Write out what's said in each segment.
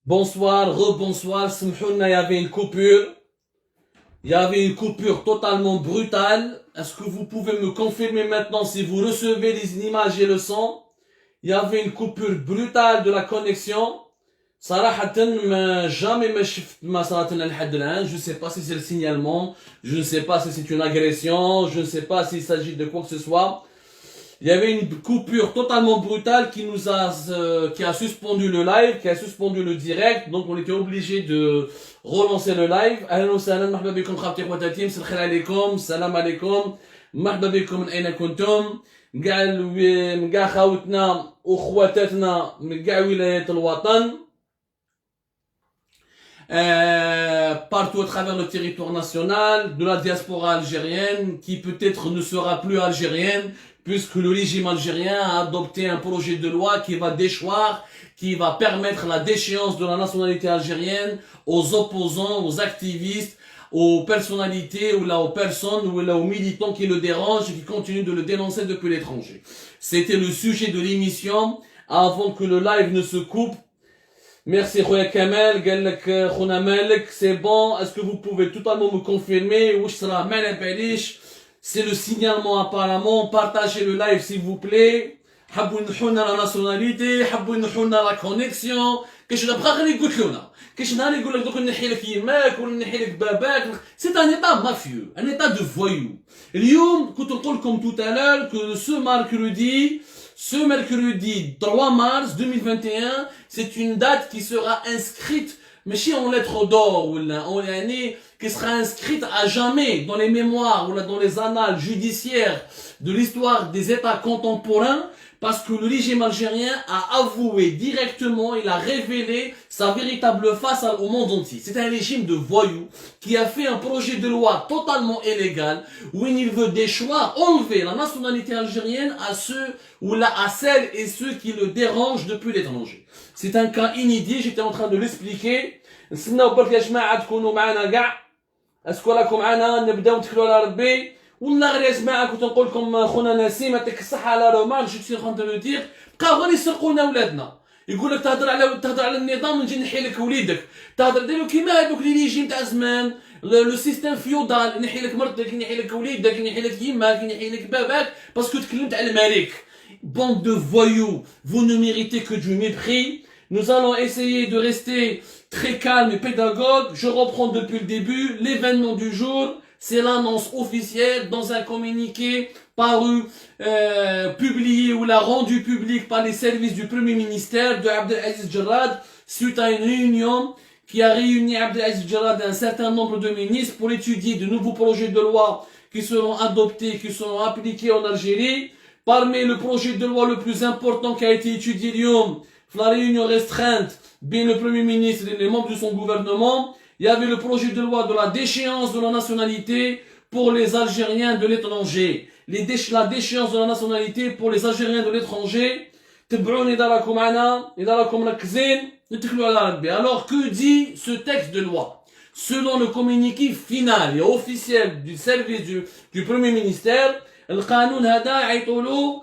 Bonsoir, rebonsoir, Smhouna, il y avait une coupure. Il y avait une coupure totalement brutale. Est-ce que vous pouvez me confirmer maintenant si vous recevez les images et le son? Il y avait une coupure brutale de la connexion. صراحة jamais ما شفت ما صارت لنا لحد الآن. Je ne sais pas si c'est le signalement, je ne sais pas si c'est une agression, je ne sais pas s'il s'agit de quoi que ce soit. Il y avait une coupure totalement brutale qui a suspendu le live, qui a suspendu le direct, donc on était obligé de relancer le live. أهلا وسهلا مرحبا بكم خاوتي خواتاتي مساء الخير عليكم السلام عليكم مرحبا بكم من أين كنتم من كاع خاوتنا وخواتاتنا من كاع ولايات الوطن partout à travers le territoire national, de la diaspora algérienne, qui peut-être ne sera plus algérienne, puisque le régime algérien a adopté un projet de loi qui va déchoir, qui va permettre la déchéance de la nationalité algérienne aux opposants, aux activistes, aux personnalités ou là aux personnes ou là aux militants qui le dérangent et qui continuent de le dénoncer depuis l'étranger. C'était le sujet de l'émission avant que le live ne se coupe. Merci Khoya Kamel, Galek Khouna Malek, c'est bon, est-ce que vous pouvez totalement me confirmer? C'est le signalement apparemment, partagez le live s'il vous plaît. حبوا نحونا la nationalité, حبوا نحونا la connexion. كاش بقى غير يقول لنا كاش نهار يقول لك دوك نحي لك يماك ولا نحي لك باباك. C'est un état mafieux, un état de voyous. اليوم كنت نقول لكم tout à l'heure que ce mercredi 3 mars 2021, c'est une date qui sera inscrite, mais si en lettres d'or, ou en année, qui sera inscrite à jamais dans les mémoires, ou dans les annales judiciaires de l'histoire des États contemporains, parce que le régime algérien a avoué directement, il a révélé sa véritable face au monde entier. C'est un régime de voyous qui a fait un projet de loi totalement illégal où il veut déchoir, enlever la nationalité algérienne à ceux ou là à celles et ceux qui le dérangent depuis l'étranger. C'est un cas inédit, j'étais en train de l'expliquer. نستناو برك يا جماعه تكونوا معنا كاع اسكو راكم معنا نبداو نتكلوا على ربي والله غير يا جماعه كنت نقول لكم خونا نسيم يعطيك الصحه على رومان جو سي كونت لو دير بقاو غير يسرقوا لنا ولادنا يقول لك تهضر على النظام نجي نحي لك وليدك تهضر ديروا كيما هذوك لي ريجيم تاع زمان لو سيستيم فيودال نحي لك مرتك نحي لك وليدك نحي لك يماك نحي لك باباك باسكو تكلمت على الملك. Bande de voyous, vous ne méritez que du mépris. Nous allons essayer de rester très calme et pédagogue. Je reprends depuis le début. L'événement du jour, c'est l'annonce officielle dans un communiqué paru, publié ou l'a rendu public par les services du Premier ministère de Abdelaziz Jarrad suite à une réunion qui a réuni Abdelaziz Jarrad et un certain nombre de ministres pour étudier de nouveaux projets de loi qui seront adoptés, qui seront appliqués en Algérie. Parmi le projet de loi le plus important qui a été étudié la réunion restreinte, bien le Premier ministre et les membres de son gouvernement, il y avait le projet de loi de la déchéance de la nationalité pour les Algériens de l'étranger. La déchéance de la nationalité pour les Algériens de l'étranger. Alors que dit ce texte de loi? Selon le communiqué final et officiel du service du Premier ministère, القانون هذا يعيطولو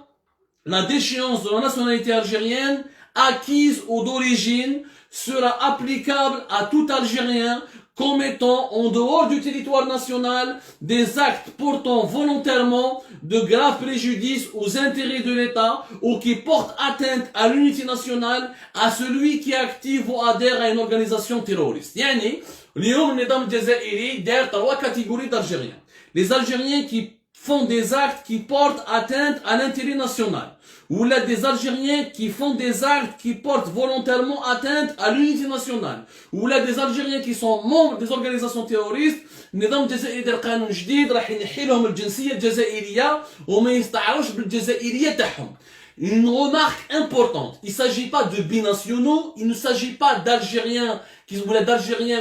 la déchéance de la nationalité algérienne acquise ou d'origine sera applicable à tout Algérien commettant en dehors du territoire national des actes portant volontairement de graves préjudices aux intérêts de l'État ou qui portent atteinte à l'unité nationale à celui qui est actif ou adhère à une organisation terroriste. يعني اليوم النظام الجزائري دار 3 catégories d'Algériens. Les Algériens qui font des actes qui portent atteinte à l'intérêt national. Ou là des Algériens qui font des actes qui portent volontairement atteinte à l'unité nationale. Ou là des Algériens qui sont membres des organisations terroristes. النظام الجزائري دار قانون جديد راح ينحي لهم الجنسية الجزائرية وما يستعروش بالجزائرية تاعهم. Une remarque importante, il ne s'agit pas de binationaux, il ne s'agit pas d'Algériens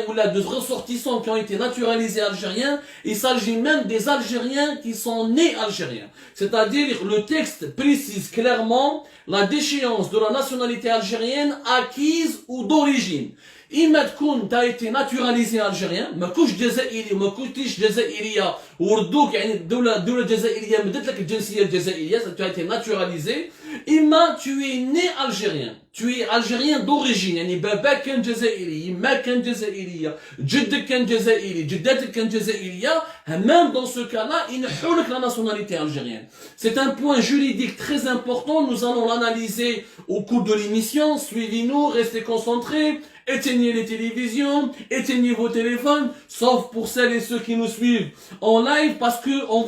ou là de ressortissants qui ont été naturalisés algériens, il s'agit même des Algériens qui sont nés algériens. C'est-à-dire, le texte précise clairement la déchéance de la nationalité algérienne acquise ou d'origine. إما تكون انت ايتي ناتوراليزي الجيريان، ما كنتش جزائري وما كنتيش جزائرية وردوك يعني الدولة الجزائرية مدت لك الجنسية الجزائرية، tu as été naturalisé. إما tu es né algérien، tu es algérien d'origine، يعني باباك كان جزائري، يماك كان جزائرية، جدك كان جزائري، جداتك كان جزائرية، même dans ce cas-là, ينحوا لك la nationalité algérienne. C'est un point juridique très important, nous allons l'analyser au cours de l'émission. Suivez-nous, restez concentrés, éteignez les télévisions, éteignez vos téléphones, sauf pour celles et ceux qui nous suivent en live, parce que on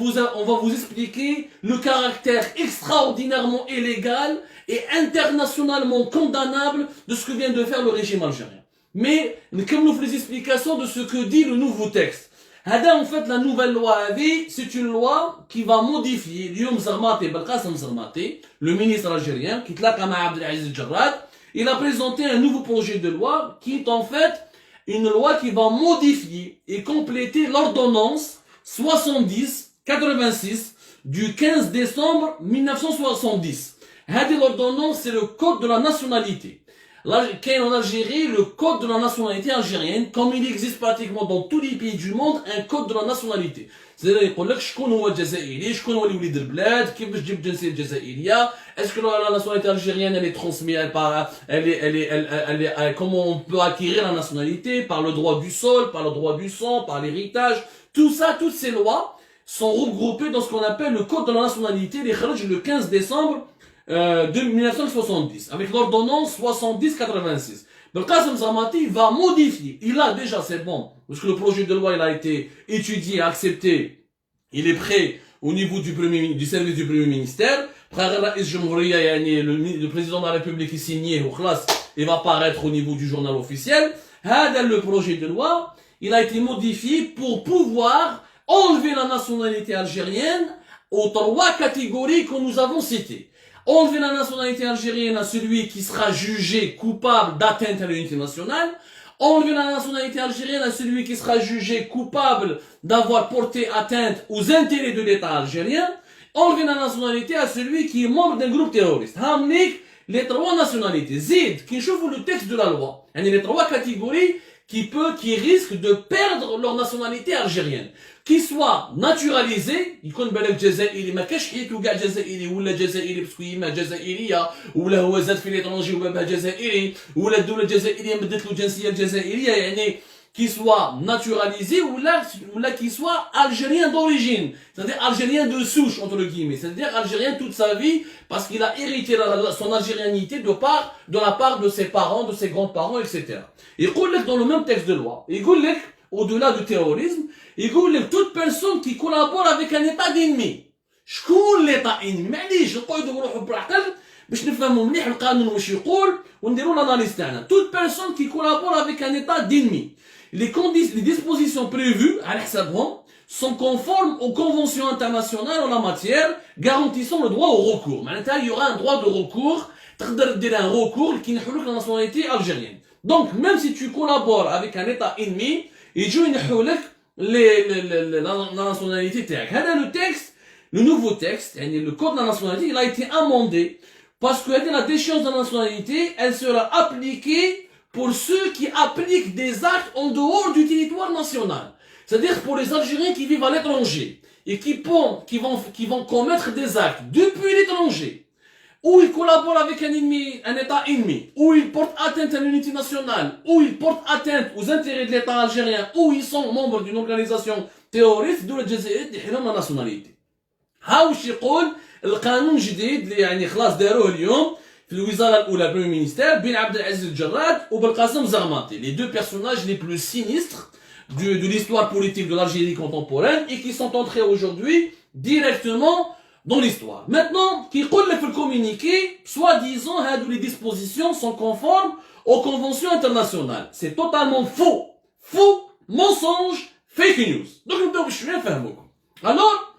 va vous expliquer le caractère extraordinairement illégal et internationalement condamnable de ce que vient de faire le régime algérien. Mais, comme nous faisons les explications de ce que dit le nouveau texte. En fait, la nouvelle loi AVI, c'est une loi qui va modifier, le ministre algérien, qui il a présenté un nouveau projet de loi qui est en fait une loi qui va modifier et compléter l'ordonnance 70-86 du 15 décembre 1970. L'ordonnance, c'est le code de la nationalité. Là, en Algérie, le code de la nationalité algérienne, comme il existe pratiquement dans tous les pays du monde, un code de la nationalité. C'est-à-dire, il dit, شكون هو الجزائري, شكون هو اللي وليد البلاد, كيف باش تجيب الجنسية الجزائرية, est-ce que la nationalité algérienne, elle est transmise par, comment on peut acquérir la nationalité, par le droit du sol, par le droit du sang, par l'héritage, tout ça, toutes ces lois sont regroupées dans ce qu'on appelle le code de la nationalité, les kharaj le 15 décembre de 1970, avec l'ordonnance 70-86. Belkacem Zamati va modifier, il a déjà, c'est bon, parce que le projet de loi il a été étudié, accepté, il est prêt au niveau du service du Premier ministère. Le président de la République est signé, il va apparaître au niveau du journal officiel. Le projet de loi, il a été modifié pour pouvoir enlever la nationalité algérienne aux 3 catégories que nous avons citées. Enlever la nationalité algérienne à celui qui sera jugé coupable d'atteinte à l'unité nationale. Enlever la nationalité algérienne à celui qui sera jugé coupable d'avoir porté atteinte aux intérêts de l'État algérien. Enlever la nationalité à celui qui est membre d'un groupe terroriste. Hamnik, les 3 nationalités. Zid, qui chauffe le texte de la loi. Les 3 catégories qui risquent de perdre leur nationalité algérienne. Qui soit naturalisé, يكون بالك جزائري ما كاش حيتو كاع جزائري ولا جزائري باسكو يما جزائريه ولا هو زاد في ليترونجي وباباه جزائري ولا الدوله الجزائريه مدت له الجنسيه الجزائريه يعني qui soit naturalisé ou là qui soit algérien d'origine, c'est-à-dire algérien de souche entre guillemets, c'est-à-dire algérien toute sa vie parce qu'il a hérité son algérianité de la part de ses parents, de ses grands-parents, etc. Et dans le même texte de loi, au-delà du terrorisme, il dit toute personne qui collabore avec un état d'ennemi. شكون l'état ennemi؟ معليش نقعدوا نروحوا بالعقل باش نفهموا مليح القانون واش يقول ونديروا l'analyse تاعنا. Toute personne qui collabore avec un état d'ennemi. Les dispositions prévues à l'Hexagone sont conformes aux conventions internationales en la matière garantissant le droit au recours. Maintenant, il y aura un droit de recours, un recours qui n'est la nationalité algérienne. Donc, même si tu collabores avec un état ennemi, il y a la nationalité تاعك. Le texte, le nouveau texte, le code de la nationalité, il a été amendé parce que la déchéance de la nationalité, elle sera appliquée pour ceux qui appliquent des actes en dehors du territoire national. C'est-à-dire pour les Algériens qui vivent à l'étranger et qui vont commettre des actes depuis l'étranger, où ils collaborent avec un État ennemi, où ils portent atteinte à l'unité nationale, où ils portent atteinte aux intérêts de l'État algérien, où ils sont membres d'une organisation terroriste, d'où la nationalité. هاوش يقول القانون الجديد اللي يعني خلاص داروه اليوم في الوزاره الاولى بريمير مينيستير بين عبد العزيز الجراد وبالقاسم زغماطي, les 2 personnages les plus sinistres de l'histoire politique de l'Algérie contemporaine et qui sont entrés aujourd'hui directement dans l'histoire. Maintenant, qui يقول لك في الكومينيكي soi-disant les dispositions sont conformes aux conventions internationales. C'est totalement faux. Faux, mensonge, fake news. Donc نبداو بشويه نفهموكم. Alors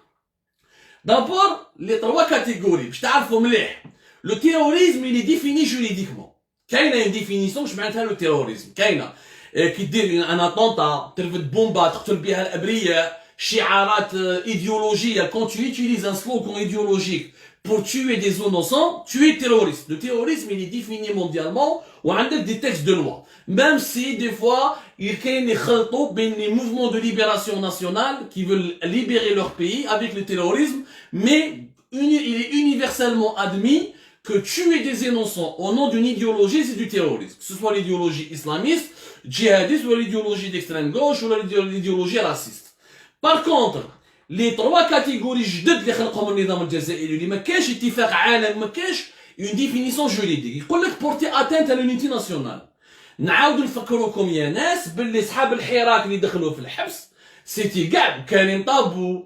d'abord, les 3 catégories. Je t'arrive مليح. Le terrorisme, il est défini juridiquement. كاينه une définition je معناتها le terrorisme. كاينه كي دير un attentat, ترفد بومبا تقتل بها الابرياء, شعارات idéologiques. Quand tu utilises un slogan idéologique pour tuer des innocents, tu es terroriste. Le terrorisme, il est défini mondialement, ou avec des textes de loi. Même si, des fois, il y a des mouvements de libération nationale qui veulent libérer leur pays avec le terrorisme, mais il est universellement admis que tuer des innocents au nom d'une idéologie, c'est du terrorisme. Que ce soit l'idéologie islamiste, djihadiste, ou l'idéologie d'extrême gauche, ou l'idéologie raciste. Par contre, les trois catégories جدد اللي خلقهم النظام الجزائري اللي ما كاش اتفاق عالمي ما كاش une définition juridique يقول لك porter atteinte à l'unité nationale. نعاودوا نفكروكم يا ناس باللي صحاب الحراك اللي دخلوا في الحبس سيتي كاع كريم طابو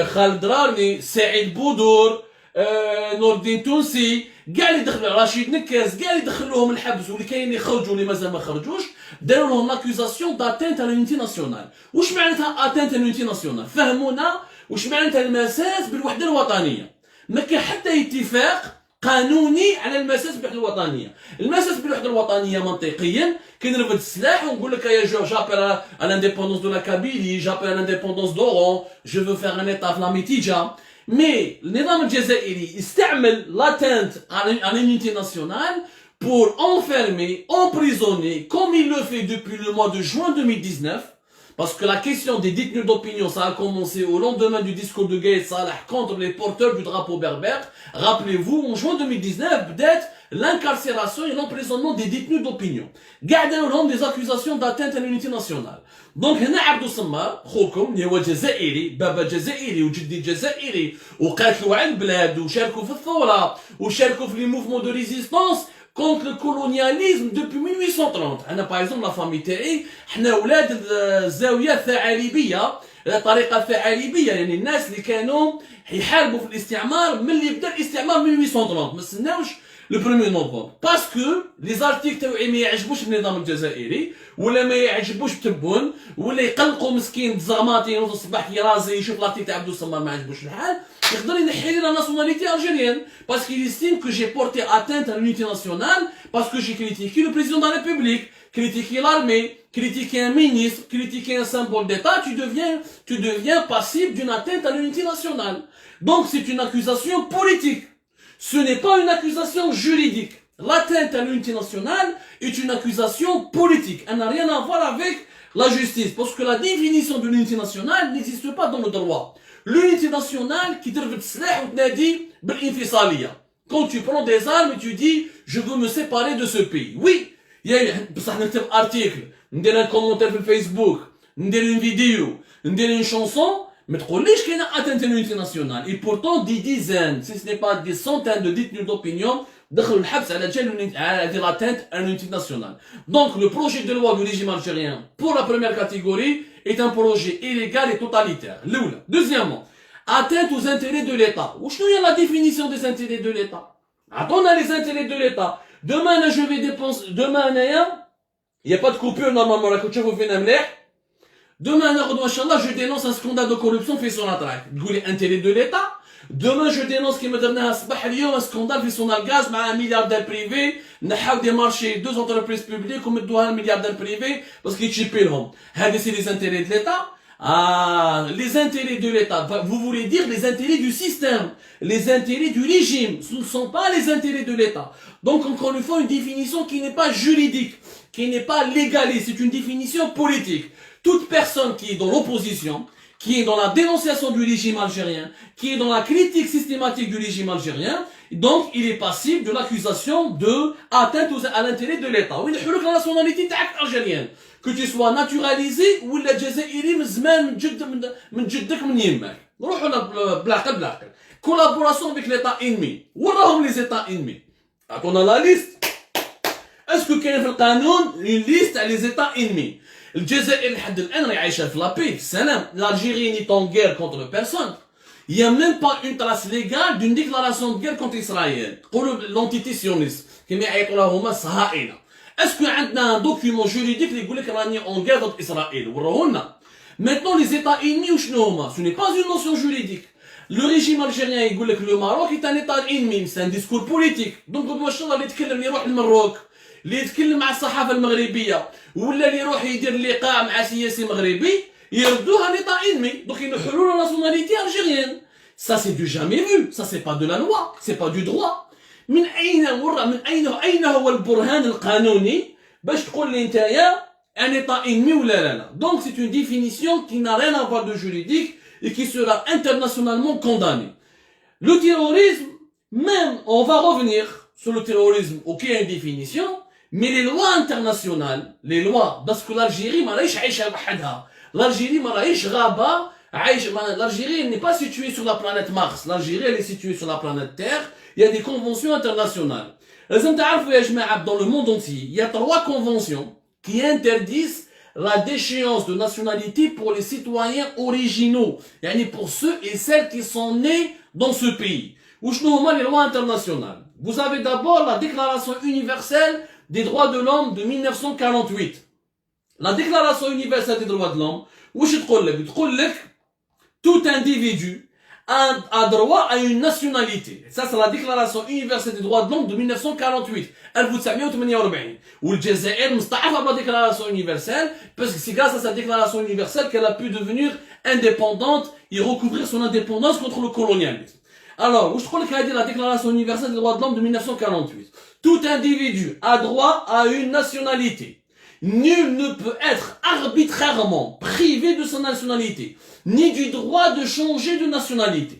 خالد راني سعيد بودور نور الدين تونسي كاع اللي دخلوا رشيد نكاس كاع اللي دخلوهم الحبس واللي كاين يخرجوا واللي مازال ما خرجوش داروا لهم لاكوزاسيون داتنت على لونيتي ناسيونال. واش معناتها اتنت على لونيتي ناسيونال؟ فهمونا واش معناتها المساس بالوحده الوطنيه. ما كاين حتى اتفاق قانوني على المساس بالوحده الوطنيه. المساس بالوحده الوطنيه منطقيا كنرفد السلاح ونقول لك يا جابيل على لانديبوندونس دو لا كابيلي جابيل على لانديبوندونس دورون جو فو فيغ ان ايتا في لا ميتيجا. مي النظام الجزائري استعمل l'atteinte à l'unité nationale pour enfermer, emprisonner, comme il le fait depuis le mois de juin 2019, parce que la question des détenus d'opinion, ça a commencé au lendemain du discours de Gaïd Salah contre les porteurs du drapeau berbère. Rappelez-vous, en juin 2019, peut-être l'incarcération et l'emprisonnement des détenus d'opinion. Gardez des accusations d'atteinte à l'unité nationale. Donc, هنا عبدو سمار خوكم اللي هو جزائري بابا جزائري وجدي جزائري وقاتلوا على البلاد وشاركوا في الثورة وشاركوا في لي موفمون دو ريزيستانس contre le colonialisme depuis 1830. انا باغ اكزومبل لا فامي تاعي حنا ولاد الزاويه الثعالبيه الطريقه الثعالبيه يعني الناس اللي كانوا يحاربوا في الاستعمار من اللي بدا الاستعمار من 1830 ما استناوش لو 1 نوفمبر باسكو لي زارتيك تاعي ما يعجبوش النظام الجزائري ولا ما يعجبوش تبون ولا يقلقوا مسكين الزغماطي يوصل الصباح كيرازي يشوف لارتيك تاع عبدو السمار ما عجبوش الحال يقدر ينحي لي لا ناسيوناليتي الجيريenne parce qu'il estime que j'ai porté atteinte à l'unité nationale parce que j'ai critiqué le président de la République, critiqué l'armée, critiqué un ministre, critiqué un symbole d'État, tu deviens passible d'une atteinte à l'unité nationale. Donc c'est une accusation politique. Ce n'est pas une accusation juridique. L'atteinte à l'unité nationale est une accusation politique. Elle n'a rien à voir avec la justice. Parce que la définition de l'unité nationale n'existe pas dans le droit. L'unité nationale qui te dit بالانفصالية. Quand tu prends des armes et tu dis je veux me séparer de ce pays. Oui, il y a بصح نكتب article, ندير un commentaire في الفيسبوك, ندير une vidéo, ندير une chanson, ما تقوليش كاينه atteinte à l'unité nationale. Et pourtant des dizaines, si ce n'est pas des centaines de détenus d'opinion دخلوا الحبس على جال l'atteinte à l'unité nationale. Donc le projet de loi du régime algérien pour la première catégorie est un projet illégal et totalitaire. L'oula. Deuxièmement, atteinte aux intérêts de l'État. Où est la définition des intérêts de l'État? Attends, les intérêts de l'État. Demain, je vais dépenser. Demain, il n'y a pas de coupure normalement. La couture vous fait un Demain, je dénonce un scandale de corruption fait sur la traque. D'où les intérêts de l'État. Demain, je dénonce qu'il me donne un scandale fait sur le gaz, mais un milliardaire privé, n'a des marchés, deux entreprises publiques, comme doit un milliardaire privé, parce qu'ils chippent l'homme. C'est les intérêts de l'État. Ah, les intérêts de l'État. Vous voulez dire les intérêts du système, les intérêts du régime. Ce ne sont pas les intérêts de l'État. Donc, encore une fois, une définition qui n'est pas juridique, qui n'est pas légaliste, c'est une définition politique. Toute personne qui est dans l'opposition, qui est dans la dénonciation du régime algérien, qui est dans la critique systématique du régime algérien, donc il est passible de l'accusation de atteinte à l'intérêt de l'État. Oui, la nationalité algérienne. Que tu sois naturalisé ou la Jazairi من جدك من يمك. نروحوا بالعقل. Collaboration avec l'État ennemi. وراهم les États ennemis. On a la liste. Est-ce que كاين في القانون une liste à les États ennemis? الجزائر لحد الآن راهي عايشة في لا بي في السلام. L'Algérie n'est en guerre contre personne. Il n'y a même pas une trace légale d'une déclaration de guerre contre Israël. L'entité sioniste. كما يعيطوا لها هما الصهاينة. Est-ce qu'il y a un document juridique qui dit qu'on est en guerre contre Israël? Maintenant, les États ennemis, ce n'est pas une notion juridique. Le régime algérien, il dit que le Maroc est un État ennemi, c'est un discours politique. Donc, il يتكلم يروح للمروك اللي يتكلم مع الصحافة المغربية ولا اللي يروح يدير لقاء مع سياسي مغربي يردوها لإيطا ennemi. Donc, ils nous حلوا la nationalité algérienne. Ça c'est du jamais vu, ça c'est pas de la loi, c'est pas du droit. من أين هو البرهان القانوني باش تقول لي نتايا un état ennemi ou là. Donc c'est une définition qui n'a rien à voir de juridique et qui sera internationalement condamnée. Le terrorisme, même, on va revenir sur le terrorisme, ok, il y a une définition, mais les lois internationales, les lois, parce que l'Algérie, l'Algérie, l'Algérie n'est pas située sur la planète Mars, l'Algérie elle est située sur la planète Terre, il y a des conventions internationales. Dans le monde entier, il y a 3 conventions qui interdisent la déchéance de nationalité pour les citoyens originaux, yani pour ceux et celles qui sont nés dans ce pays. Ou les lois internationales. Vous avez d'abord la Déclaration universelle des droits de l'homme de 1948. La Déclaration universelle des droits de l'homme, tout individu a droit à une nationalité. Ça, c'est la Déclaration universelle des droits de l'homme de 1948. 1948. Où le Jazair musta'af la Déclaration universelle, parce que c'est grâce à cette Déclaration universelle qu'elle a pu devenir indépendante et recouvrir son indépendance contre le colonialisme. Alors, je crois qu'il y a la Déclaration universelle des droits de l'homme de 1948. Tout individu a droit à une nationalité. Nul ne peut être arbitrairement privé de sa nationalité, ni du droit de changer de nationalité.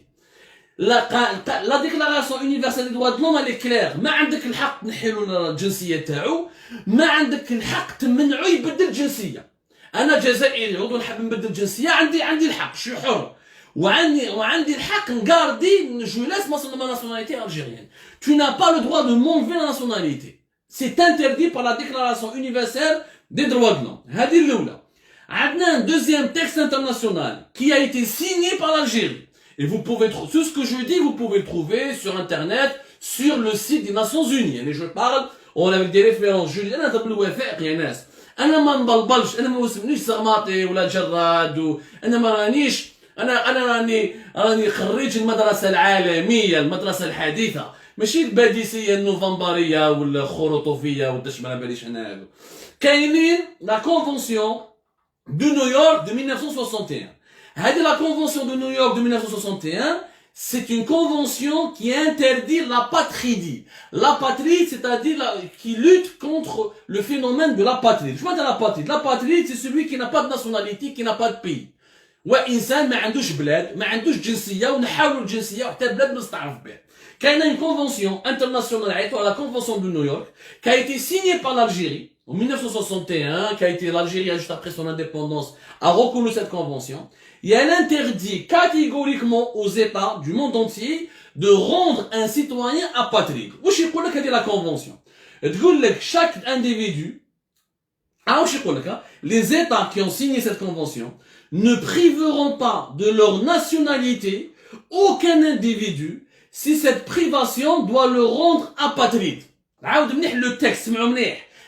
La Déclaration universelle des droits de l'homme, elle est claire. ما عندك الحق تنحي له الجنسية تاعو، ما عندك الحق تمنعو يبدل الجنسية. أنا جزائري عضو نحب نبدل الجنسية، عندي الحق، je suis حر. وعندي الحق نقاردي je laisse ma nationalité algérienne. Tu n'as pas le droit de m'enlever la nationalité. C'est interdit par la Déclaration universelle des droits de l'homme. هذه الأولى. عندنا un deuxième texte international qui a été signé par l'Algérie. Et vous pouvez trouver tout ce que je dis, vous pouvez le trouver sur internet, sur le site des Nations Unies. Et je parle, on avec des références juridiques. أنا طب الوفاء يا ناس. أنا ما نبلبلش، أنا ما اسمنيش زغماطي ولا جراد أنا ما رانيش أنا راني خريج المدرسة العالمية، المدرسة الحديثة. ماشي الباديسيه النوفمبريه ولا الخروطوفيه وداش ما باليش انا هادو. كاينين لا كونفونسيون دو نيويورك de 1961. هذه la convention de New York de 1961, c'est une convention qui interdit l'apatridie. L'apatride, c'est-à-dire qui lutte contre le phénomène de l'apatride. Je vois de l'apatride. L'apatride, c'est celui qui n'a pas de nationalité, qui n'a pas de pays. وإنسان ما عندوش بلاد، ما عندوش جنسية ونحاولوا الجنسية وحتى البلاد ما نستعرف بها. كاينه une convention internationale à la convention de New York qui a été signée par l'Algérie en 1961, qui a été l'Algérie juste après son indépendance a reconnu cette convention et elle interdit catégoriquement aux États du monde entier de rendre un citoyen apatride. واش يقول لك هذه la convention تقول لك chaque individu واش يقول لك les États qui ont signé cette convention ne priveront pas de leur nationalité aucun individu si cette privation doit le rendre apatride. Le texte,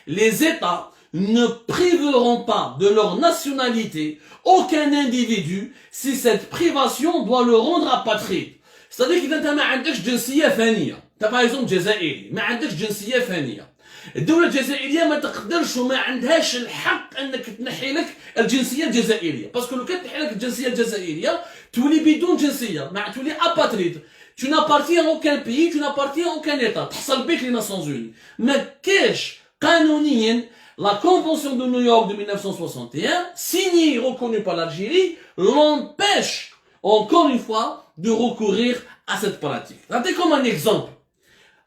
les États ne priveront pas de leur nationalité aucun individu si cette privation doit le rendre apatride. C'est-à-dire que tu ما عندكش جنسية ثانية. Tu par exemple جزائري ما عندكش جنسية ثانية. الدولة الجزائرية ما تقدرش وما عندهاش الحق انك تنحي لك الجنسية الجزائرية. باسكو لو كان تنحي لك الجنسية الجزائرية تولي بدون جنسية، تولي apatride. Tu n'appartiens à aucun pays, tu n'appartiens à aucun État. تحصل بك les Nations Unies. ما كاش قانونيا la Convention de New York de 1961, signée et reconnue par l'Algérie, l'empêche encore une fois de recourir à cette pratique. Regardez comme un exemple.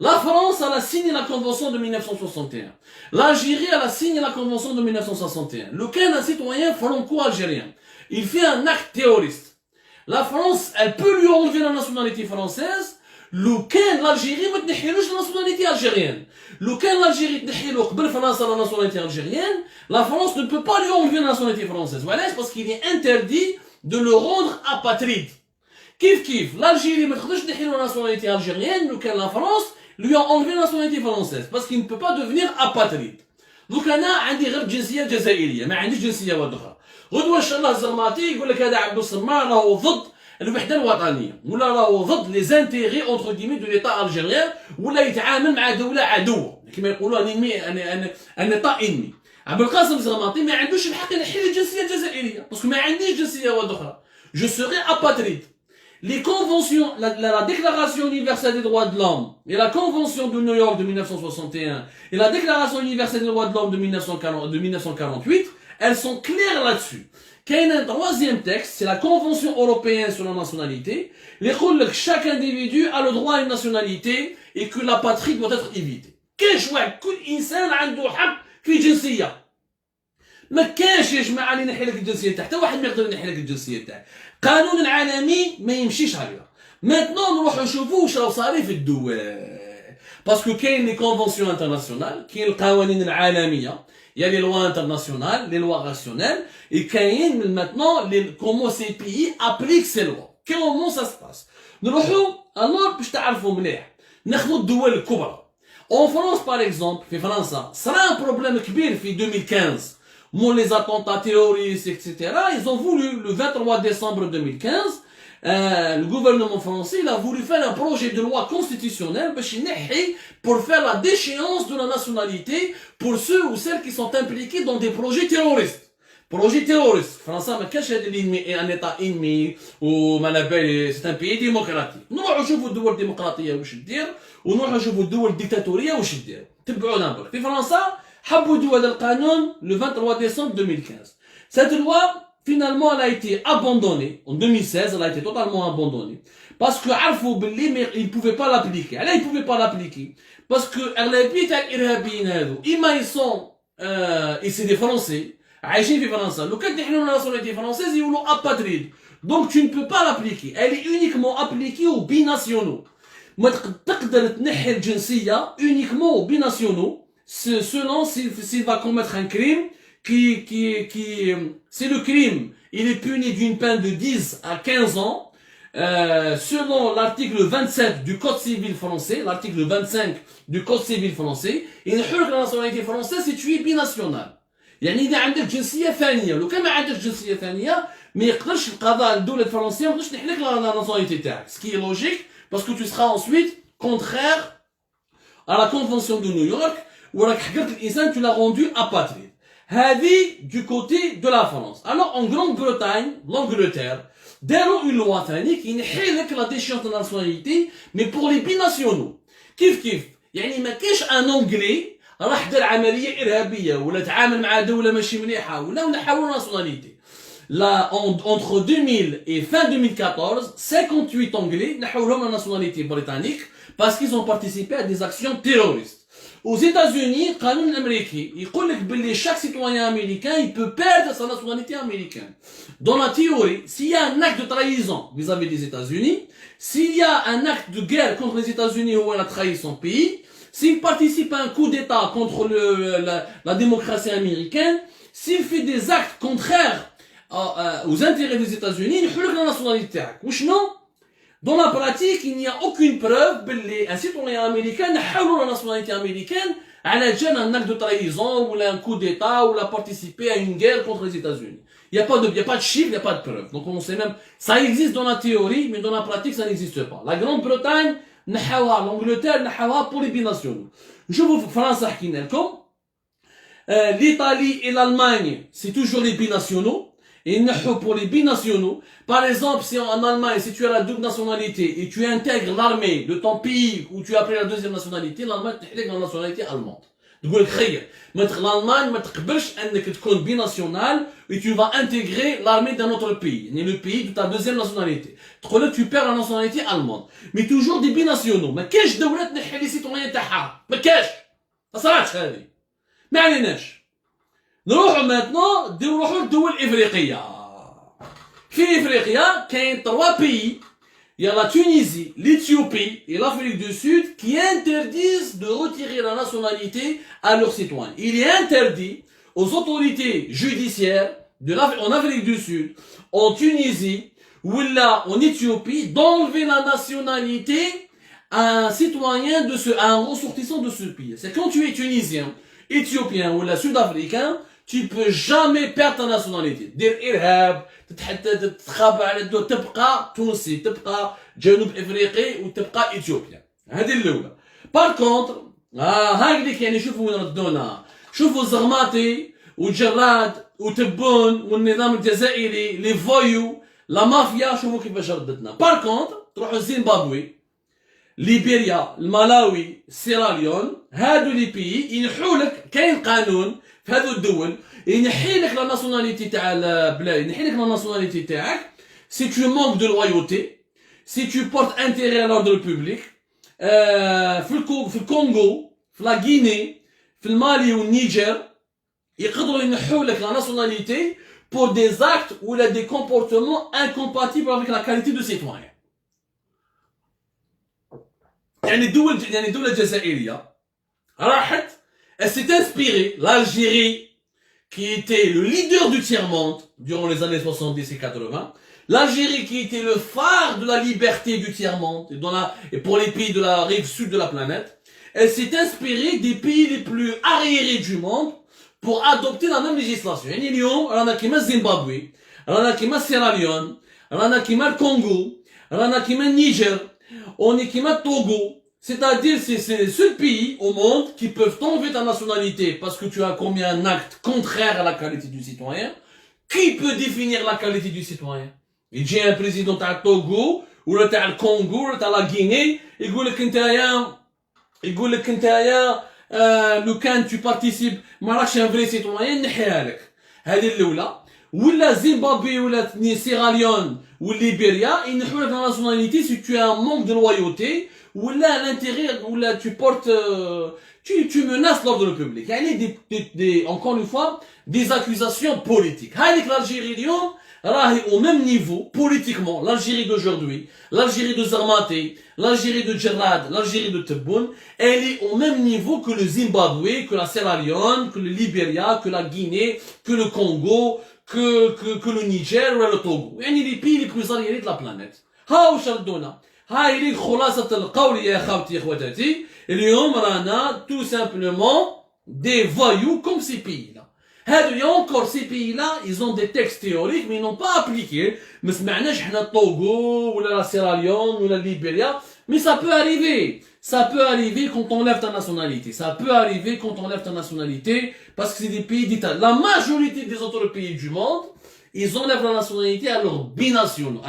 La France, elle a signé la Convention de 1961. L'Algérie, elle a signé la Convention de 1961. Lequel un citoyen franco-algérien, il fait un acte terroriste. La France, elle peut lui enlever la nationalité française. Lequel l'Algérie ما تنحيلوش la nationalité algérienne. Lequel l'Algérie تنحيلو قبل فرنسا la nationalité algérienne, la France ne peut pas lui enlever la nationalité française. Voilà, parce qu'il est interdit de le rendre apatride. Kif, l'Algérie ما تقدرش تنحيلو la nationalité algérienne, lequel la France lui a enlevé la nationalité française, parce qu'il ne peut pas devenir apatride. Donc أنا عندي غير جنسية جزائرية، ما عنديش جنسية واحدة أخرى. غدوة إن شاء الله الزرماطي يقول لك هذا عبد الصمار راهو ضد الوحدة الوطنية، ولا راهو ضد لي زانتيغي اونتر كيمي دو ليتا الجيريان، ولا يتعامل مع دولة عدوة، كما يقولوا ان ايطا انمي. عبد القاسم الزرماطي ما عندوش الحق ينحي لي الجنسية الجزائرية، باسكو ما عنديش جنسية واحدة أخرى. جو سوري اباتريد. les conventions, la Déclaration universelle des droits de l'homme et la Convention de New York de 1961 et la Déclaration universelle des droits de l'homme de 1948, elles sont claires là-dessus. Qu'il y a un troisième texte, c'est la Convention européenne sur la nationalité, les rôles que chaque individu a le droit à une nationalité et que la patrie doit être évitée. كاش واحد كل انسان عنده حق في جنسيه ما كانش يجمع عليه ينحي لك الجنسيه تاعه حتى واحد ما يقدر ينحي لك الجنسيه تاعه قانون العالمي ما يمشيش عليها maintenant نروحوا نشوفوا واش راه صاري في الدول باسكو كاين لي كونفونسيون انترناسيونال كاين القوانين العالميه يا لي لوا انترناسيونال لي لوا راسيونال اي كاين من maintenant لي كومون سي بي ابليك سي لوا كومون سا سباس نروحوا الور باش تعرفوا مليح ناخذوا الدول الكبرى. En France, par exemple, في فرنسا صرا un problème كبير في 2015 مول les attentats terroristes etc. Ils ont voulu le 23 décembre 2015 le gouvernement français il a voulu faire un projet de loi constitutionnelle باش ينحي pour faire la déchéance de la nationalité pour ceux ou celles qui sont impliqués dans des projets terroristes. Projet terroriste. فرنسا ما كانش هذا l'ennemi un état ennemi وما نبالي c'est un pays démocratique. نروحوا نشوفوا الدول الديمقراطيه واش دير ونروحوا نشوفوا الدول الديكتاتوريه واش دير. تبعونا برك. في فرنسا حبوا يدوا هذا القانون le 23 décembre 2015. Cette loi finalement elle a été abandonnée en 2016, elle a été totalement abandonnée parce que عرفوا باللي mais ils pouvaient pas l'appliquer. Alors ils pouvaient pas l'appliquer parce que اغلبيه تاع الارهابيين هذو اما ils sont c'est des français عايشين في فرنسا لو كان تحلوا la nationalité française يقولوا apatride. Donc tu ne peux pas l'appliquer. Elle est uniquement appliquée aux binationaux. ما تقدر تنحي الجنسيه uniquement aux binationaux selon s'il va commettre un crime qui c'est le crime il est puni d'une peine de 10 à 15 ans selon l'article 27 du code civil français, l'article 25 du code civil français. ينحوا لك la nationalité française si tu es binational. يعني اذا عندك جنسيه ثانيه لو كان ما عندك جنسيه ثانيه ما يقدرش القضاء الدوله الفرنسيه ما يقدرش ينحي لك لا ناسيوناليتي تاعك ce qui est logique parce que tu seras ensuite contraire à la convention de New York وراك حقرت الانسان tu l'as rendu apatride. هذه du côté de la France. Alors en Grande-Bretagne l'Angleterre داروا une loi ثاني qui ينحي لك la déchéance de nationalité mais pour les binationaux. كيف يعني ما كاينش ان انجلي راح دار عمليه ارهابيه ولا تعامل مع دوله ماشي مليحه ولا نحاولوا ناسيوناليتي. Là, entre 2000 et fin 2014, 58 Anglais نحولهم la nationalité britannique parce qu'ils ont participé à des actions terroristes. Aux États-Unis, القانون الامريكي يقول لك باللي chaque citoyen américain il peut perdre sa nationalité américaine. Dans la théorie, s'il y a un acte de trahison vis-à-vis des États-Unis, s'il y a un acte de guerre contre les États-Unis où il a trahi son pays, s'il participe à un coup d'État contre la démocratie américaine, s'il fait des actes contraires aux intérêts des États-Unis, il faut la nationalité تاعك. وشنو؟ Dans la pratique, il n'y a aucune preuve que un citoyen américain n'a la nationalité américaine على جال un acte de trahison ou un coup d'État ou a participé à une guerre contre les États-Unis. Il n'y a pas de chiffre, il n'y a pas de preuve. Donc on sait même, ça existe dans la théorie, mais dans la pratique, ça n'existe pas. La Grande-Bretagne, l'Angleterre, pour les binationaux. Je vous France حكينا لكم. L'Italie et l'Allemagne, c'est toujours les binationaux. Et pour les binationaux, par exemple, si en Allemagne, si tu as la double nationalité et tu intègres l'armée de ton pays où tu as pris la deuxième nationalité, l'Allemagne تحلك la nationalité allemande. تقول خير l'Allemagne ما تقبلش انك تكون binational et tu vas intégrer l'armée d'un autre pays, le pays de ta deuxième nationalité. تقول tu perds la nationalité allemande. Mais toujours des binationaux. ما كاش دولة تنحي لي سيتويان تاعها. ما كاش. ما صراتش هذه. ما عليناش. نروحوا maintenant نروحوا للدول الافريقيه. في افريقيا كاين 3 pays. Il y a la Tunisie, l'Éthiopie et l'Afrique du Sud qui interdisent de retirer la nationalité à leurs citoyens. Il est interdit aux autorités judiciaires en Afrique du Sud, en Tunisie ou là en Éthiopie d'enlever la nationalité à un citoyen à un ressortissant de ce pays. C'est quand tu es tunisien, éthiopien ou là sud-africain, tu peux jamais perdre ta nationalité. Dire irhab, تتخبى على الدول تبقى تونسي تبقى جنوب افريقي وتبقى اثيوبيا. هذه الاولى. بار كونتر هاكديك يعني شوفوا وين ردونا. شوفوا الزغماطي وجراد وتبون والنظام الجزائري لي فويو لا مافيا شوفوا كيفاش ردتنا. بار كونتر تروحوا الزيمبابوي، ليبيريا، الملاوي، سيراليون، هادو لي بيي ينحوا لك، كاين قانون في هادو الدول ينحي لك لا ناسيوناليتي تاع البلاد، ينحي لك لا ناسيوناليتي تاعك سي تو مونك دو لويالتي، سي تو بورت انتيري على لوردر بوبليك. في الكونغو، في لا غيني، في المالي والنيجر يقدروا ينحوا لك لا ناسيوناليتي pour des actes ou des comportements incompatibles avec la qualité de citoyen. يعني الدول الجزائرية راحت elle s'est inspirée l'Algérie qui était le leader du tiers-monde durant les années 70 et 80, l'Algérie qui était le phare de la liberté du tiers-monde et pour les pays de la rive sud de la planète, elle s'est inspirée des pays les plus arriérés du monde pour adopter la même législation. يعني اليوم رانا كيما الزيمبابوي، رانا كيما سيراليون، رانا كيما الكونغو، رانا كيما النيجر، on est كيما التوغو. C'est-à-dire c'est les seuls pays au monde qui peuvent t'enlever ta nationalité parce que tu as commis un acte contraire à la qualité du citoyen. Qui peut définir la qualité du citoyen? Il dit un président تاع التوغو ولا تاع الكونغو ولا تاع لا غيني يقول لك نتايا لو كان tu participes ما راكش ان فري سيتويان نحيها لك. هذه الاولى. ولا زيمبابوي ولا سيراليون والليبيريا ينحوا لك لا ناسيوناليتي سي tu as un manque de loyauté ولا l'intérêt ولا tu portes tu menaces l'ordre public. يعني encore une fois des accusations politiques. هذيك l'Algérie اليوم راهي au même niveau politiquement. L'Algérie d'aujourd'hui, l'Algérie de Zarmaté, l'Algérie de Djerrad, l'Algérie de Tebboune, elle est au même niveau que le Zimbabwe, que la Sierra Leone, que le Libéria, que la Guinée, que le Congo, que le Niger ou le Togo. يعني les pays les plus arriérés de la planète. هاو شردونا. هاي لي خلاصة القول يا خوتي خواتاتي. اليوم رانا tout simplement des voyous comme ces pays-là. Il y a encore ces pays-là, ils ont des textes théoriques, mais ils n'ont pas appliqué. Mais ce n'est pas le Togo, ou la Sierra Leone, ou la Libéria. Mais ça peut arriver. Ça peut arriver quand on lève ta nationalité. Ça peut arriver quand on lève ta nationalité, parce que c'est des pays d'État. La majorité des autres pays du monde, ils enlèvent la nationalité à leur binationaux,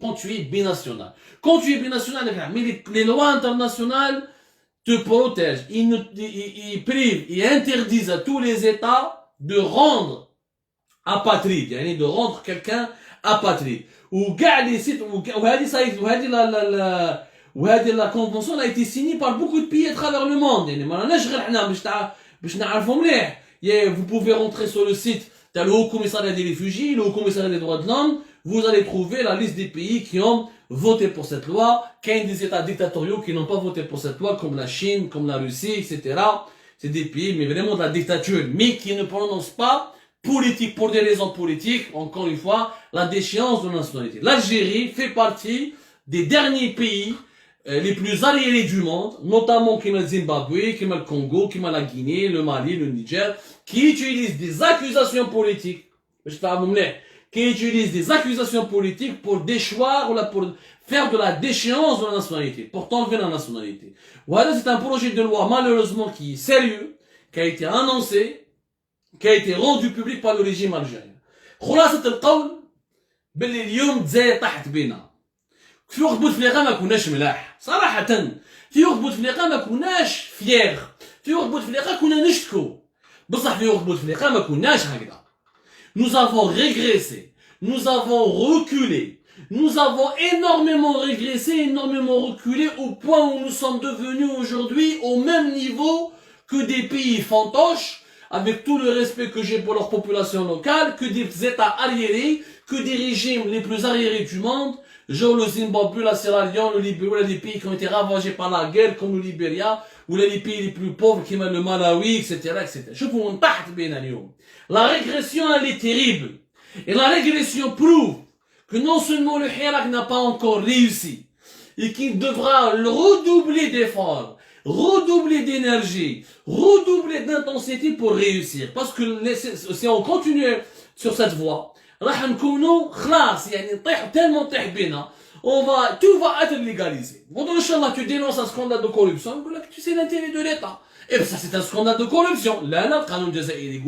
quand tu es binational. Quand tu es binational, mais les lois internationales te protègent. Ils privent, ils interdisent à tous les États de rendre apatride, يعني de rendre quelqu'un apatride. وكاع les sites وهذه la convention a été signée par beaucoup de pays à travers le monde. يعني ما راناش غير حنا باش نعرفوا مليح. Vous pouvez rentrer sur le site de le Haut Commissariat des réfugiés, le Haut Commissariat des droits de l'homme, vous allez trouver la liste des pays qui ont voté pour cette loi, qu'il y a des États dictatoriaux qui n'ont pas voté pour cette loi, comme la Chine, comme la Russie, etc. C'est des pays, mais vraiment de la dictature, mais qui ne prononcent pas politique, pour des raisons politiques, encore une fois, la déchéance de la nationalité. L'Algérie fait partie des derniers pays les plus arriérés du monde, notamment comme le Zimbabwe, comme le Congo, comme la Guinée, le Mali, le Niger, qui utilisent des accusations politiques, pour déchoir ou pour faire de la déchéance de la nationalité, pour t'enlever la nationalité. Voilà, c'est un projet de loi malheureusement qui est sérieux, qui a été annoncé, qui a été rendu public par le régime algérien. خلاصة القول باللي اليوم تزايد طاحت بينا. في وقت بوتفليقة ما كناش ملاح صراحة. في وقت بوتفليقة ما كناش فيير. في وقت بوتفليقة كنا نشتكو. بصح في وقت بوتفليقة ما كناش هكذا. Nous avons régressé, nous avons reculé, nous avons énormément régressé, énormément reculé au point où nous sommes devenus aujourd'hui au même niveau que des pays fantoches, avec tout le respect que j'ai pour leur population locale, que des États arriérés, que des régimes les plus arriérés du monde, genre le Zimbabwe, la Sierra Leone, le Libéria, les pays qui ont été ravagés par la guerre, comme le Libéria, ou les pays les plus pauvres, comme le Malawi, etc., etc. شوفوا من تحت بينا اليوم. La régression, elle est terrible. Et la régression prouve que non seulement le Hirak n'a pas encore réussi, et qu'il devra redoubler d'efforts, redoubler d'énergie, redoubler d'intensité pour réussir. Parce que si on continue sur cette voie, راح نكونوا خلاص يعني نطيح tellement طيح بينا tout va être légalisé. Bon, Inch'Allah, tu dénonces un scandale de corruption, tu sais l'intérêt de l'État. Et ça, c'est un scandale de corruption. Là, le canon jazaïri,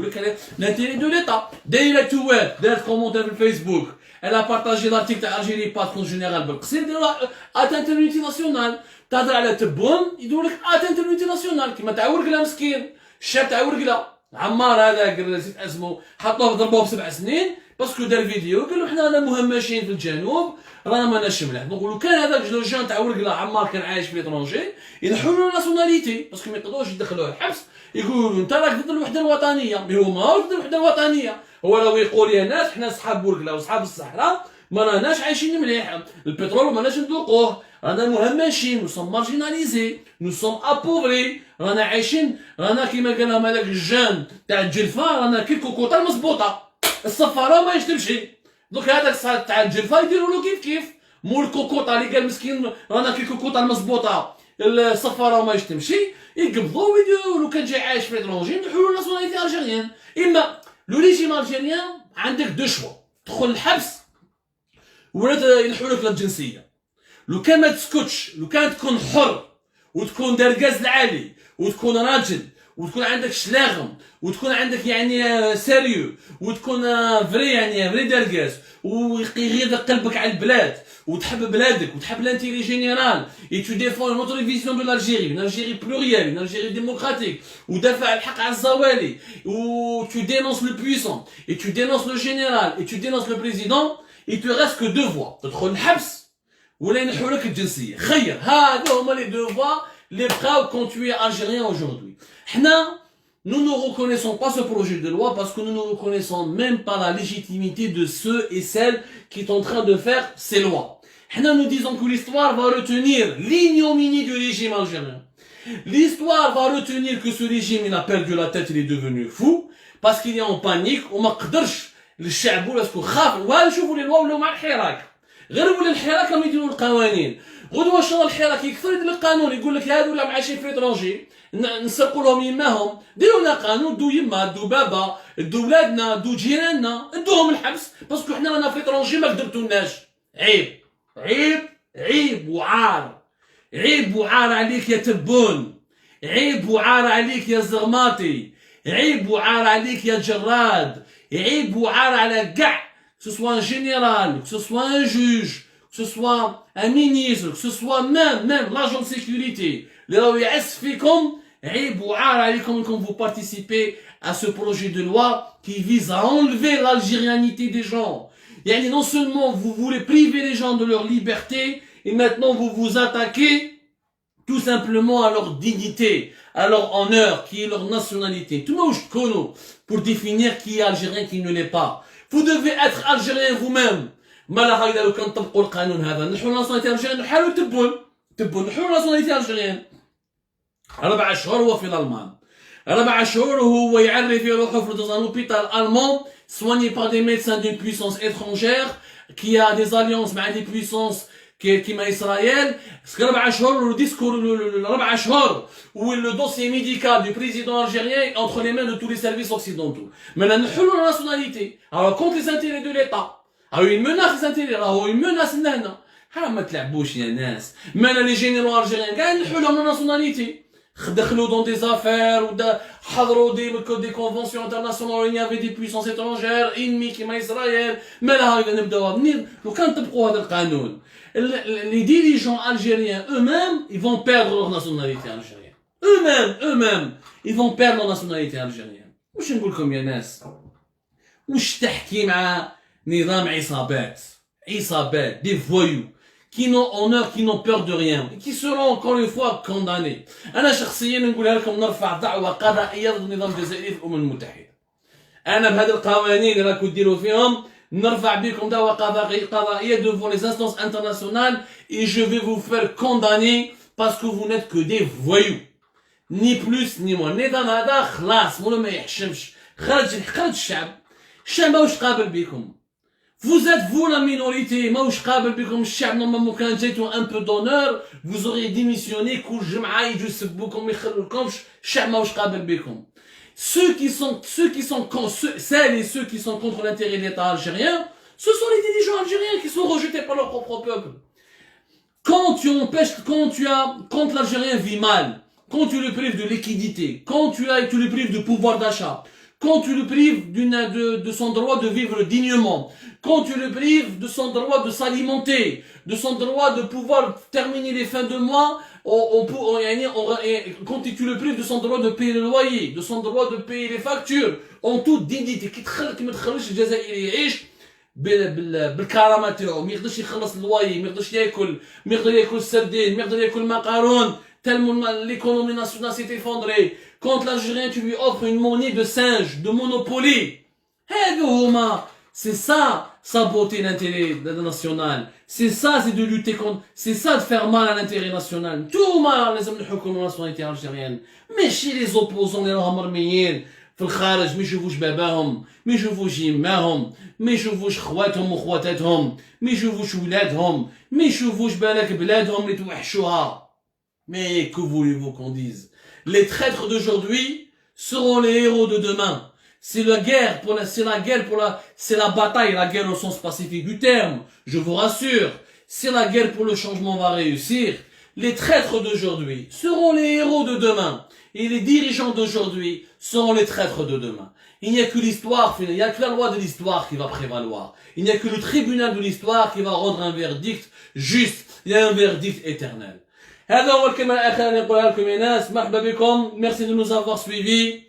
l'intérêt de l'État. Dès la touette, dès le commentaire sur Facebook, elle a partagé l'article d'Algérie, patron général Belqsir, de l'atteinte à l'unité nationale. تهضر على تبون يدور لك اتنت لونيتي ناسيونال كيما تاع ورقله مسكين الشاب تاع ورقله عمار هذاك نسيت اسمه حطوه ضربوه ب7 سنين باسكو دار فيديو قالوا حنا رانا مهمشين في الجنوب رانا ماناش مليح نقولوا كان هذاك لو جون تاع ورقله عمار كان عايش في ليترونجي ينحوا له ناسيوناليتي باسكو ما يقدروش يدخلوه الحبس يقولوا انت راك ضد الوحده الوطنيه مي هو ماهوش ضد الوحده الوطنيه هو لو يقول يا ناس حنا صحاب ورقله وصحاب الصحراء ما راناش عايشين مليح البترول ما راناش ندوقوه رانا مهمشين nous sommes marginalisés nous sommes appauvris رانا عايشين رانا كيما قال لهم هذاك الجان تاع الجلفه رانا كي الكوكوطه المزبوطه الصفاره ما تمشي دوك هذاك الصاد تاع الجلفه يديروا له كيف مول الكوكوطه اللي قال مسكين رانا كي الكوكوطه المزبوطه الصفاره ما تمشي يقبضوا ويديروا لو كان جاي عايش في لترونجي نحولوا ناسيوناليتي الجيريان اما لو ريجيم الجيريان عندك دو شوا تدخل الحبس ولا ينحوا لك الجنسيه لو كان ما تسكتش لو كان تكون حر وتكون دار غاز العالي وتكون راجل وتكون عندك شلاغم وتكون عندك يعني سيريو وتكون فري يعني فري دار غاز ويغيظ قلبك على البلاد وتحب بلادك وتحب لانتيري جينيرال اي تو ديفون نوتر فيزيون دو لالجيري اون الجيري بلوريال اون الجيري ديموكراتيك ودافع الحق على الزوالي و تو دينونس لو بويسون اي تو دينونس لو جينيرال اي تو دينونس لو بريزيدون اي تو ريست كو دو فوا تدخل الحبس ولا ينحوا لك الجنسيه خير هادو هما لي دو فوا لي بقاو كونتوي الجيريان aujourd'hui حنا nous ne reconnaissons pas ce projet de loi parce que nous ne reconnaissons même pas la légitimité de ceux et celles qui sont en train de faire ces lois. Nous disons que l'histoire va retenir l'ignominie du régime algérien. L'histoire va retenir que ce régime il a perdu la tête, il est devenu fou parce qu'il est en panique وما قدرش للشعب ولا سكو خاف وشوفوا لي لوا ولاو مع الحراك غير ولا الحراك راهم يديروا القوانين غدوه ان شاء الله الحراك يكثر يدير القانون يقول لك هادو ولا عايشين في لترونجي نسرقوا لهم يماهم ديروا لنا قانون دو يما دو بابا دو ولادنا دو جيراننا ادوهم الحبس باسكو حنا رانا في لترونجي ما قدرتولناش عيب عيب عيب وعار عيب وعار عليك يا تبون عيب وعار عليك يا زغماطي عيب وعار عليك يا جراد عيب وعار على كاع que ce soit un général, que ce soit un juge, que ce soit un ministre, que ce soit même l'agent de sécurité, quand vous participez à ce projet de loi qui vise à enlever l'algérianité des gens. Et non seulement vous voulez priver les gens de leur liberté, et maintenant vous vous attaquez tout simplement à leur dignité, à leur honneur, qui est leur nationalité. Tout le monde pour définir qui est algérien, qui ne l'est pas. Vous devez être algérien vous-même. مالا هكذا لو كان طبقوا القانون هذا نحو ناسيوناليتي الجيريان نحاولوا تبون نحو ناسيوناليتي الجيريان 4 شهور هو في الالمان 4 شهور هو يعرف يروحوا في un hôpital allemand soigné par des médecins d'une puissance étrangère qui a des alliances مع des puissances كيما اسرائيل 4 شهور le discours 4 شهور où le dossier médical du président algérien entre les mains de tous les services occidentaux. Maintenant نحلوا la nationalité alors contre les intérêts de l'État. Alors il menace les intérêts راهو يمناس لنا حرام ما تلعبوش يا ناس. Maintenant les généraux algériens كاع نحلوا لهم la nationalité. دخلوا dans des affaires ou حضروا des conventions internationales où il y avait des puissances étrangères ennemies كيما اسرائيل. مالا هكذا نبداو منين لو كان طبقوا هذا القانون les dirigeants algériens eux-mêmes ils vont perdre leur nationalité algérienne. eux-mêmes ils vont perdre leur nationalité algérienne. واش نقول لكم يا ناس واش تحكي مع نظام عصابات des voyous qui n'ont honneur qui n'ont peur de rien et qui seront encore une fois condamnés. انا شخصيا نقولها لكم نرفع دعوة قضائية ضد النظام الجزائري في الامم المتحدة. انا بهذه القوانين اللي راكم ديروا فيهم نرفع بكم دعوة قضائية devant les instances internationales et je vais vous faire condamner parce que vous n'êtes que des voyous. Ni plus ni moins. النظام هذا خلاص ولا ما يحشمش خرج الشعب ماهوش قابل بكم. Vous êtes vous la minorité ماهوش قابل بكم الشعب نورمالمون كان جيتو un peu d'honneur vous auriez démissionné كل جمعة يجوا يسبوكم ما يخلوكمش الشعب ماهوش قابل بكم. Ceux qui sont celles et ceux qui sont contre l'intérêt de l'État algérien, ce sont les dirigeants algériens qui sont rejetés par leur propre peuple. Quand l'Algérien vit mal, quand tu le prives de liquidité, quand tu le prives de pouvoir d'achat, quand tu le prives de son droit de vivre dignement, quand tu le prives de son droit de s'alimenter, de son droit de pouvoir terminer les fins de mois, quand tu le prives de son droit de payer le loyer, de son droit de payer les factures, en toute dignité, بالكرامه تاعو ما يقدرش يخلص الواي ما يقدرش ياكل ما يقدر ياكل السردين ما يقدر ياكل مقارون tellement l'économie nationale s'est effondrée quand l'Algérien tu lui offres une monnaie de singe de Monopoly c'est ça saboter l'intérêt national c'est ça c'est de lutter contre c'est ça de faire mal à l'intérêt national tout mal لازم نحكموا la nationalité algérienne mais chez les opposants les مرميين في الخارج ما يشوفوش باباهم ما يشوفوش يماهم ما يشوفوش خواتهم وخواتاتهم ما يشوفوش ولادهم ما يشوفوش بالك بلادهم اللي توحشوها mais que voulez-vous qu'on dise les traîtres d'aujourd'hui seront les héros de demain c'est la guerre c'est la bataille la guerre au sens pacifique du terme je vous rassure si la guerre pour le changement va réussir les traîtres d'aujourd'hui seront les héros de demain et les dirigeants d'aujourd'hui seront les traîtres de demain. Il n'y a que l'histoire, il n'y a que la loi de l'histoire qui va prévaloir. Il n'y a que le tribunal de l'histoire qui va rendre un verdict juste. Il y a un verdict éternel. Merci de nous avoir suivis.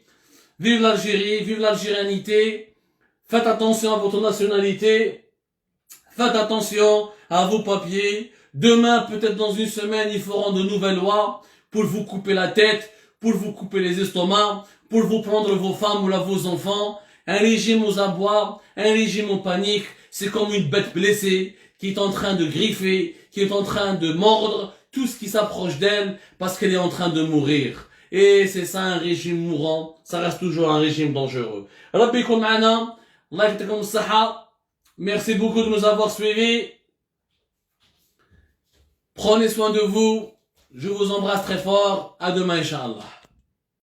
Vive l'Algérie, vive l'algérianité. Faites attention à votre nationalité. Faites attention à vos papiers. Demain, peut-être dans une semaine, ils feront de nouvelles lois pour vous couper la tête, pour vous couper les estomacs, pour vous prendre vos femmes ou vos enfants. Un régime aux abois, un régime en panique, c'est comme une bête blessée qui est en train de griffer, qui est en train de mordre tout ce qui s'approche d'elle parce qu'elle est en train de mourir. Et c'est ça un régime mourant, ça reste toujours un régime dangereux. Rabbi koun ma'ana, Allah yaftakum as-saha. Merci beaucoup de nous avoir suivis. Prenez soin de vous. Je vous embrasse très fort. À demain, Inch'Allah.